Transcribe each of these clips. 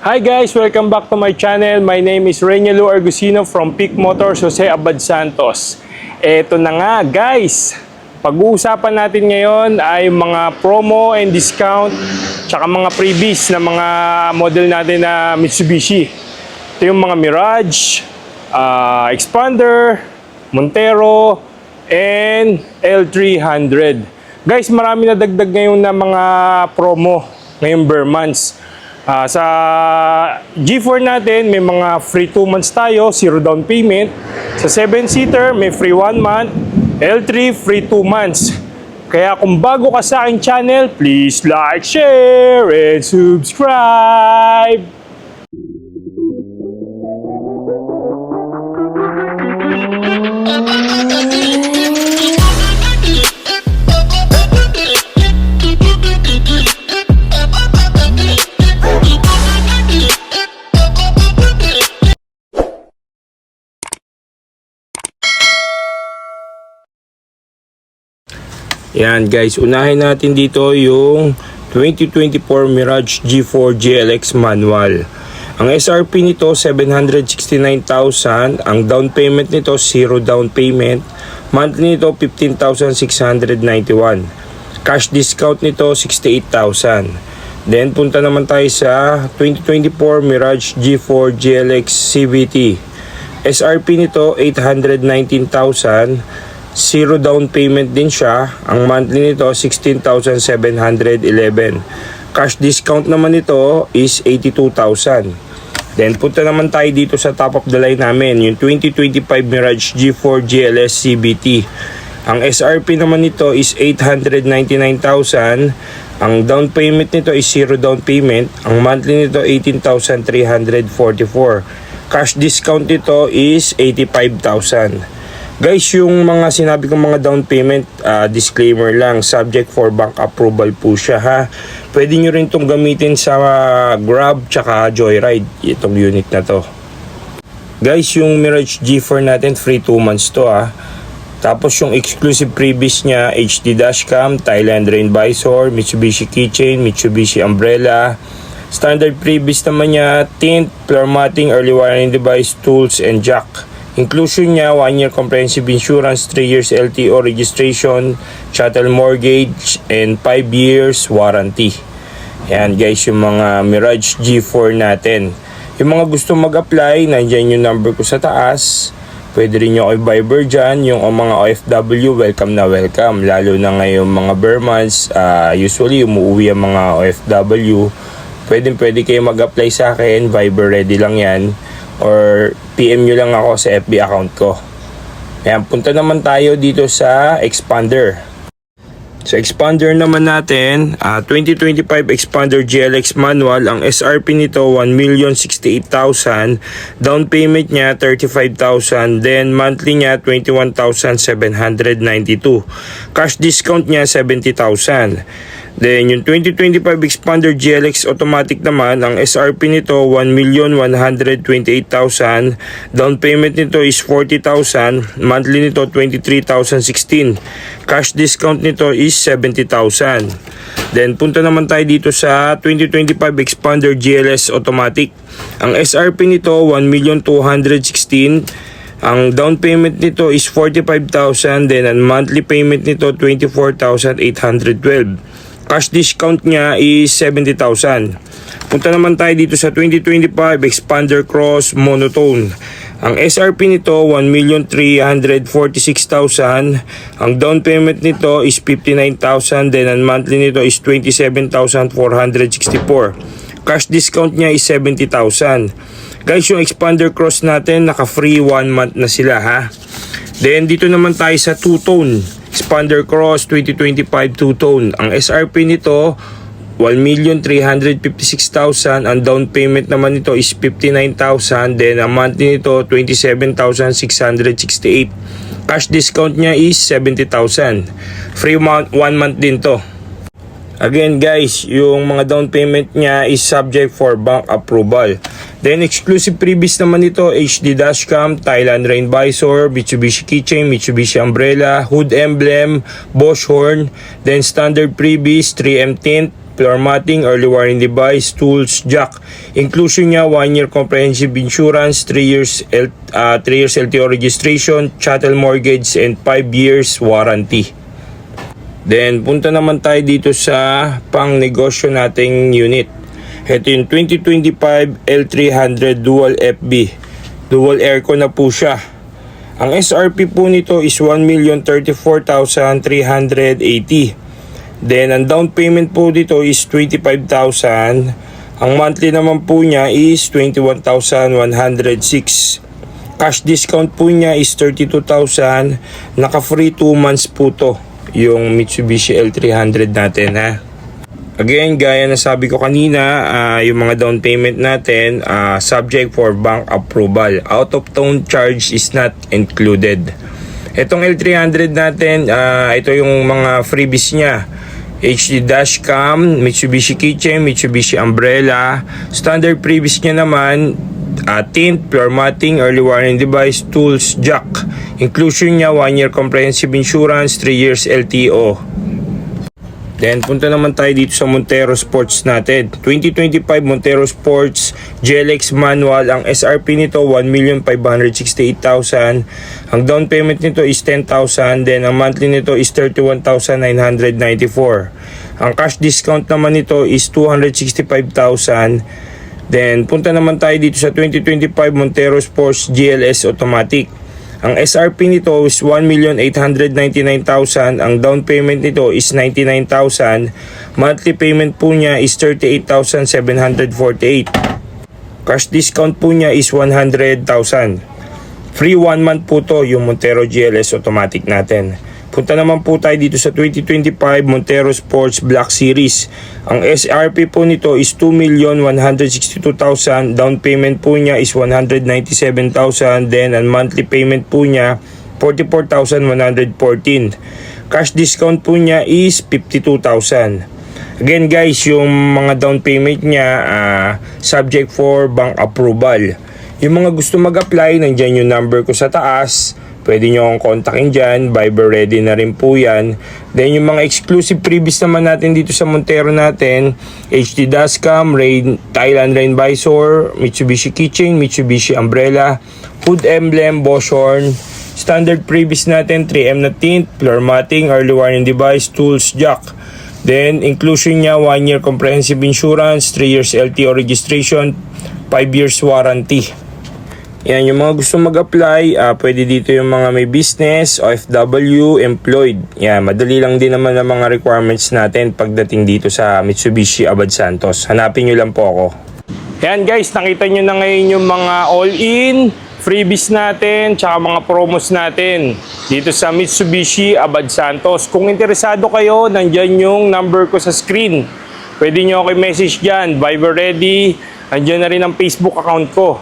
Hi guys! Welcome back to my channel. My name is Reynelo Argusino from Peak Motors, Jose Abad Santos. Eto na nga guys! Pag-uusapan natin ngayon ay mga promo and discount tsaka mga freebies na mga model natin na Mitsubishi. Ito yung mga Mirage, Expander, Montero, and L300. Guys, marami na dagdag ngayon na mga promo ngayong bare months. Sa G4 natin, may mga free 2 months tayo, 0 down payment. Sa 7-seater, may free 1 month. L3, free 2 months. Kaya kung bago ka sa aking channel, please like, share, and subscribe! Yan guys, unahin natin dito yung 2024 Mirage G4 GLX manual. Ang SRP nito 769,000, ang down payment nito 0 down payment, monthly nito 15,691, cash discount nito 68,000. Then punta naman tayo sa 2024 Mirage G4 GLX CVT. SRP nito 819,000, 0 down payment din siya. Ang monthly nito 16,711. Cash discount naman nito is 82,000. Then punta naman tayo dito sa top of the line namin, yung 2025 Mirage G4 GLS CVT. Ang SRP naman nito is 899,000. Ang down payment nito is 0 down payment. Ang monthly nito 18,344. Cash discount nito is 85,000. Guys, yung mga sinabi kong mga down payment, disclaimer lang, subject for bank approval po siya ha. Pwede nyo rin itong gamitin sa Grab tsaka Joyride, itong unit na to. Guys, yung Mirage G4 natin, free 2 months to ha. Tapos yung exclusive freebies niya, HD dashcam, Thailand rain visor, Mitsubishi keychain, Mitsubishi umbrella. Standard freebies naman niya, tint, floor matting, early warning device, tools, and jack. Inclusion niya, 1 year comprehensive insurance, 3 years LTO registration, chattel mortgage, and 5 years warranty. Yan guys, yung mga Mirage G4 natin. Yung mga gusto mag-apply, nandiyan yung number ko sa taas. Pwede rin nyo i-Viber dyan. Yung mga OFW, welcome na welcome. Lalo na ngayong mga bare months, usually umuwi ang mga OFW. Pwede kayo mag-apply sa akin, Viber ready lang yan. Or PM nyo lang ako sa FB account ko. Ayan, punta naman tayo dito sa Expander. Sa Expander naman natin, 2025 Expander GLX manual, ang SRP nito 1,068,000, down payment niya 35,000, then monthly niya 21,792, cash discount niya 70,000. Then yung 2025 Expander GLX automatic naman, ang SRP nito 1,128,000, down payment nito is 40,000, monthly nito 23,016, cash discount nito is 70,000. Then punta naman tayo dito sa 2025 Expander GLS automatic. Ang SRP nito 1,216,000, ang down payment nito is 45,000, then ang monthly payment nito 24,812. Cash discount niya is 70,000. Punta naman tayo dito sa 2025 Expander Cross Monotone. Ang SRP nito 1,346,000. Ang down payment nito is 59,000. Then ang monthly nito is 27,464. Cash discount niya is 70,000. Guys, yung Expander Cross natin, naka-free 1 month na sila ha. Then dito naman tayo sa two-tone Expander Cross 2025 two-tone. Ang SRP nito 1,356,000. Ang down payment naman nito is 59,000. Then ang monthly nito 27,668. Cash discount niya is 70,000. Free 1 month din to. Again guys, yung mga down payment niya is subject for bank approval. Then exclusive freebies naman ito, HD dashcam, Thailand rain visor, Mitsubishi keychain, Mitsubishi umbrella, hood emblem, Bosch horn. Then standard freebies, 3M tint, floor matting, early warning device, tools, jack. Inclusion niya 1 year comprehensive insurance, 3 years LTO registration, chattel mortgage, and 5 years warranty. Then punta naman tayo dito sa pang negosyo nating unit. Ito yung 2025 L300 Dual FB. Dual aircon na po siya. Ang SRP po nito is 1,034,380. Then, ang down payment po dito is 25,000. Ang monthly naman po niya is 21,106. Cash discount po niya is 32,000. Naka-free 2 months po to, yung Mitsubishi L300 natin, ha. Again, gaya na sabi ko kanina, yung mga down payment natin, subject for bank approval. Out of town charge is not included. Itong L300 natin, ito yung mga freebies niya. HD dashcam, Mitsubishi keychain, Mitsubishi umbrella. Standard freebies niya naman, tint, floor matting, early warning device, tools, jack. Inclusion niya 1 year comprehensive insurance, 3 years LTO. Then punta naman tayo dito sa Montero Sports natin. 2025 Montero Sports GLX manual. Ang SRP nito 1,568,000. Ang down payment nito is 10,000. Then ang monthly nito is 31,994. Ang cash discount naman nito is 265,000. Then punta naman tayo dito sa 2025 Montero Sports GLS automatic. Ang SRP nito is 1,899,000. Ang down payment nito is 99,000. Monthly payment po niya is 38,748. Cash discount po niya is 100,000. Free 1 month po to yung Montero GLS automatic natin. Punta naman po tayo dito sa 2025 Montero Sports Black Series. Ang SRP po nito is 2,162,000. Down payment po niya is 197,000. Then ang monthly payment po niya 44,114. Cash discount po niya is 52,000. Again guys, yung mga down payment niya subject for bank approval. Yung mga gusto mag-apply, nandyan yung number ko sa taas. Pwede nyo akong kontakin dyan. Viber ready na rin po yan. Then yung mga exclusive freebies naman natin dito sa Montero natin, HD dashcam, Thailand Rain Visor, Mitsubishi keychain, Mitsubishi umbrella, hood emblem, Bosch horn. Standard freebies natin, 3M na tint, floor matting, early warning device, tools, jack. Then inclusion niya 1 year comprehensive insurance, 3 years LTO registration, 5 years warranty. Yan, yung mga gusto mag-apply, pwede dito yung mga may business, OFW, employed. Yan, madali lang din naman ang mga requirements natin pagdating dito sa Mitsubishi Abad Santos. Hanapin nyo lang po ako. Yan guys, nakita nyo na ngayon yung mga all-in, freebies natin, tsaka mga promos natin dito sa Mitsubishi Abad Santos. Kung interesado kayo, nandyan yung number ko sa screen. Pwede nyo ako i-message dyan, Viber ready, nandyan na rin ang Facebook account ko.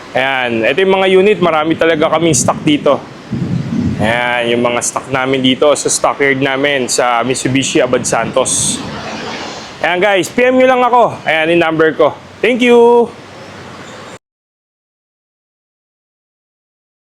Ayan, ito yung mga unit, marami talaga kaming stock dito. Ayan, yung mga stock namin dito sa stockyard namin sa Mitsubishi Abad Santos. Ayan guys, PM nyo lang ako. Ayan yung number ko. Thank you!